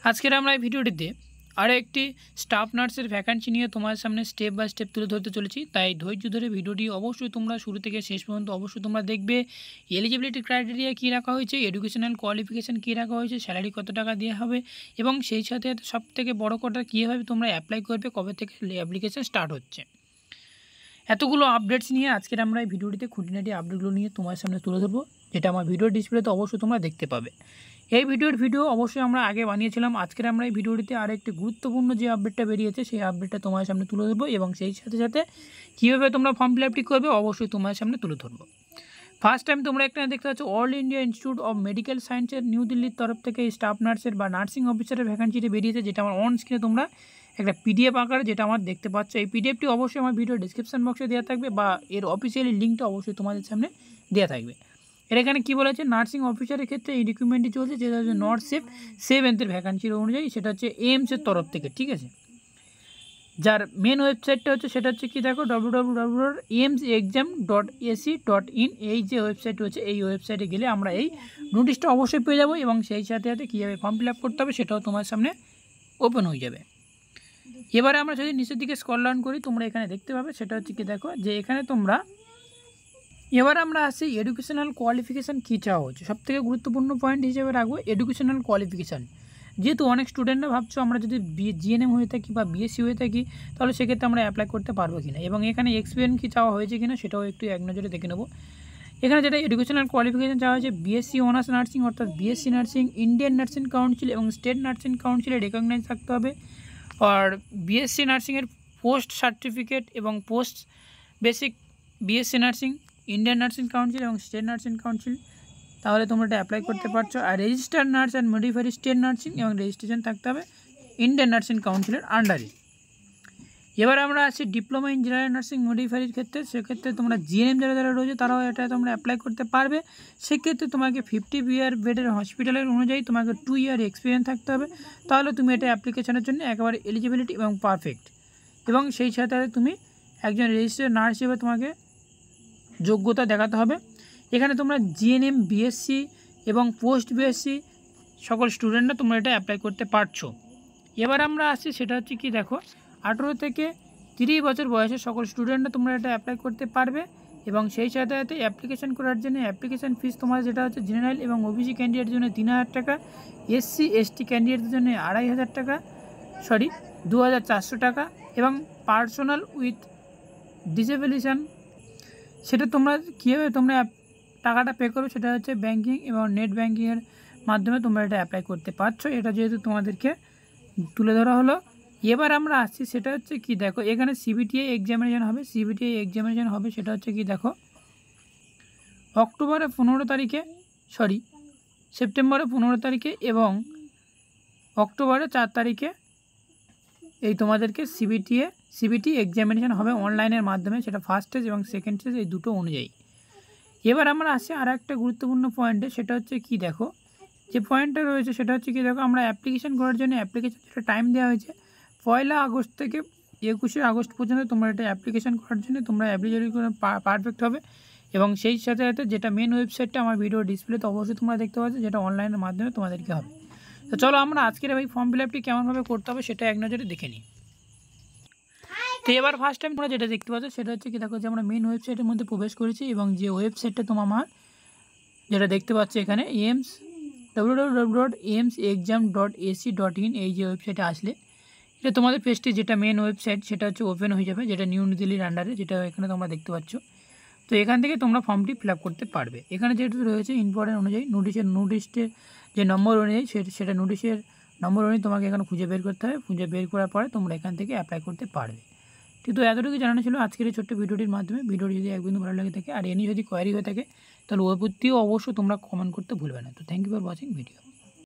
আজকের আমরা এই ভিডিওটিতে আরও একটি স্টাফ নার্সের ভ্যাকান্সি নিয়ে তোমার সামনে স্টেপ বাই স্টেপ তুলে ধরতে চলেছি। তাই ধৈর্য ধরে ভিডিওটি অবশ্যই তোমরা শুরু থেকে শেষ পর্যন্ত অবশ্যই তোমরা দেখবে। এলিজিবিলিটি ক্রাইটেরিয়া কী রাখা হয়েছে, এডুকেশনাল কোয়ালিফিকেশান কী রাখা হয়েছে, স্যালারি কত টাকা দেওয়া হবে এবং সেই সাথে সব থেকে বড়ো কথা কীভাবে তোমরা অ্যাপ্লাই করবে, কবে থেকে অ্যাপ্লিকেশান স্টার্ট হচ্ছে, এতগুলো আপডেটস নিয়ে আজকের আমরা এই ভিডিওটিতে খুঁটিনাটি আপডেটগুলো নিয়ে তোমার সামনে তুলে ধরবো, যেটা আমার ভিডিও ডিসপ্লেতে অবশ্যই তোমরা দেখতে পাবে। এই ভিডিও অবশ্যই আমরা আগে বানিয়েছিলাম। আজকের আমরা এই ভিডিওটিতে আর একটি গুরুত্বপূর্ণ যে আপডেটটা বেরিয়েছে সেই আপডেটটা তোমার সামনে তুলে ধরবো এবং সেই সাথে সাথে কীভাবে তোমরা ফর্ম ফিল আপটি করবে অবশ্যই তোমার সামনে তুলে ধরবো। ফার্স্ট টাইম তোমরা এখানে দেখতে পাচ্ছ all India institute of medical সায়েন্সের নিউ দিল্লির তরফ থেকে স্টাফ নার্সের বা নার্সিং অফিসারের ভ্যাকান্সিটি বেরিয়েছে, যেটা আমার অন স্ক্রিনে তোমরা একটা পিডিএফ আকারে যেটা আমার দেখতে পাচ্ছ। এই পিডিএফটি অবশ্যই আমার ভিডিও ডিসক্রিপশন বক্সে দেওয়া থাকবে বা এর অফিসিয়ালি লিঙ্কটা অবশ্যই তোমাদের সামনে দেওয়া থাকবে। এর এখানে কী বলেছে, নার্সিং অফিসারের ক্ষেত্রে এই রিক্রুটমেন্টটি চলছে, যেটা হচ্ছে নর্থ শিফট 7th ভাকান্সির অনুযায়ী, সেটা হচ্ছে এইমসের তরফ থেকে, ঠিক আছে। যার মেন ওয়েবসাইটটা হচ্ছে সেটা হচ্ছে কি দেখো www.aimsexam.ac.in, এই যে ওয়েবসাইট হচ্ছে এই ওয়েবসাইটে গেলে আমরা এই নোটিশটা অবশ্যই পেয়ে যাবো এবং সেই সাথে সাথে কীভাবে ফর্ম ফিল আপ করতে হবে সেটাও তোমার সামনে ওপেন হয়ে যাবে। এবারে আমরা যদি নিচের দিকে স্ক্রল ডাউন করি তোমরা এখানে দেখতে পাবে, সেটা হচ্ছে কি দেখো যে এখানে তোমরা এবার আমরা আসি এডুকেশনাল কোয়ালিফিকেশান কী চাওয়া হচ্ছে। সবথেকে গুরুত্বপূর্ণ পয়েন্ট হিসেবে রাখবো এডুকেশনাল কোয়ালিফিকেশান। যেহেতু অনেক স্টুডেন্টরা ভাবছো আমরা যদি জিএনএম হয়ে থাকি বা বিএসসি হয়ে থাকি তাহলে সেক্ষেত্রে আমরা অ্যাপ্লাই করতে পারবো কিনা এবং এখানে এক্সপিরিয়েন্স কী চাওয়া হয়েছে কিনা সেটাও একটু এক নজরে দেখে নেবো। এখানে যেটা এডুকেশনাল কোয়ালিফিকেশান চাওয়া হয়েছে বিএসসি অনার্স নার্সিং অর্থাৎ BSc nursing Indian nursing council এবং স্টেট নার্সিং কাউন্সিলে রেকগনাইজ থাকতে হবে। আর বিএসসি নার্সিংয়ের পোস্ট সার্টিফিকেট এবং post basic BSc nursing Indian nursing council এবং স্টেট নার্সিং কাউন্সিল, তাহলে তোমরা এটা অ্যাপ্লাই করতে পারছো। আর registered nurse and modified state nursing এবং রেজিস্ট্রেশন থাকতে হবে ইন্ডিয়ান নার্সিং কাউন্সিলের আন্ডারে। এবার আমরা আছি diploma in general nursing modified ক্ষেত্রে, সেক্ষেত্রে তোমরা জিএনএম যারা রয়েছে তারাও এটা তোমরা অ্যাপ্লাই করতে পারবে। সেক্ষেত্রে তোমাকে 50 ইয়ার বেডের হসপিটালের অনুযায়ী তোমাকে 2 ইয়ার এক্সপিরিয়েন্স থাকতে হবে, তাহলে তুমি এটা অ্যাপ্লিকেশনের জন্য একেবারে এলিজিবিলিটি এবং পারফেক্ট। এবং সেই সাথে তুমি একজন রেজিস্টার্ড নার্স হিসেবে তোমাকে যোগ্যতা দেখাতে হবে। এখানে তোমরা জিএনএম বিএসসি এবং পোস্ট বিএসসি সকল স্টুডেন্টরা তোমরা এটা অ্যাপ্লাই করতে পারছো। এবার আমরা আসছি সেটা হচ্ছে কি দেখো 18 থেকে 30 বছর বয়সের সকল স্টুডেন্টরা তোমরা এটা অ্যাপ্লাই করতে পারবে এবং সেই সাথে সাথে অ্যাপ্লিকেশন করার জন্য অ্যাপ্লিকেশন ফিস তোমার যেটা হচ্ছে জেনারেল এবং ওবিসি ক্যান্ডিডেটের জন্য 3000 টাকা, এসসি এসটি ক্যান্ডিডেটের জন্য 2500 টাকা 2400 টাকা এবং পার্সোনাল উইথ ডিসেবিলিশন সেটা তোমরা কীভাবে তোমরা টাকাটা পে করবে সেটা হচ্ছে ব্যাঙ্কিং এবং নেট ব্যাঙ্কিংয়ের মাধ্যমে তোমরা এটা অ্যাপ্লাই করতে পারছো। এটা যেহেতু তোমাদেরকে তুলে ধরা হলো। এবার আমরা আসছি সেটা হচ্ছে কি দেখো এখানে সিবিটিআই এক্সামিনেশন হবে, সিবিটিআই এক্সামিনেশন হবে সেটা হচ্ছে কি দেখো সেপ্টেম্বরের 15 তারিখে এবং অক্টোবরের 4 তারিখে এই তোমাদেরকে সিবিটি এক্সামিনেশন হবে অনলাইনের মাধ্যমে, সেটা ফার্স্ট স্টেজ এবং সেকেন্ড স্টেজ এই দুটো অনুযায়ী। এবার আমরা আসি আর একটা গুরুত্বপূর্ণ পয়েন্টে, সেটা হচ্ছে কি দেখো যে পয়েন্টটা রয়েছে সেটা হচ্ছে কি দেখো আমরা অ্যাপ্লিকেশন করার জন্য অ্যাপ্লিকেশন যেটা টাইম দেওয়া হয়েছে 1 আগস্ট থেকে 21 আগস্ট পর্যন্ত তোমরা এটা অ্যাপ্লিকেশন করার জন্য তোমরা অ্যাপ্লিকেশন করে পারফেক্ট হবে এবং সেই সাথে সাথে যেটা মেন ওয়েবসাইটটা আমার ভিডিও ডিসপ্লেতে অবশ্যই তোমরা দেখতে পাচ্ছ, যেটা অনলাইনের মাধ্যমে তোমাদেরকে হবে। তো চলো আমরা আজকের এই ফর্ম ফিল আপটি কেমনভাবে করতে হবে সেটা এক নজরে দেখে নিই। তো এবার ফার্স্ট টাইম তোমরা যেটা দেখতে পাচ্ছ সেটা হচ্ছে কি দেখো যে আমরা মেন ওয়েবসাইটের মধ্যে প্রবেশ করেছি এবং যে ওয়েবসাইটটা তোমার যেটা দেখতে পাচ্ছ এখানে www.aimsexam.ac.in, এই যে ওয়েবসাইটে আসলে এটা তোমাদের পেজটি যেটা মেন ওয়েবসাইট সেটা হচ্ছে ওপেন হয়ে যাবে, যেটা নিউ দিল্লির আন্ডারে, যেটা এখানে তোমরা দেখতে পাচ্ছ। তো এখান থেকে তোমরা ফর্মটি ফিল আপ করতে পারবে। এখানে যেহেতু রয়েছে ইম্পর্টেন্ট অনুযায়ী নোটিশের যে নম্বর অনুযায়ী সেটা নোটিশের নম্বর অনুযায়ী তোমাকে এখানে খুঁজে বের করতে হবে। খুঁজে বের করার পরে তোমরা এখান থেকে অ্যাপ্লাই করতে পারবে। ঠিক তো এতটুকু জানানো ছিল আজকের এই ছোট্ট ভিডিওটির মাধ্যমে। ভিডিওটি যদি এক বিন্দু ভালো লাগে থাকে আর এনি যদি কোয়ারি হয়ে থাকে তাহলে ওই প্রতিও অবশ্যই তোমরা কমেন্ট করতে ভুলবে না। তো thank you for watching video.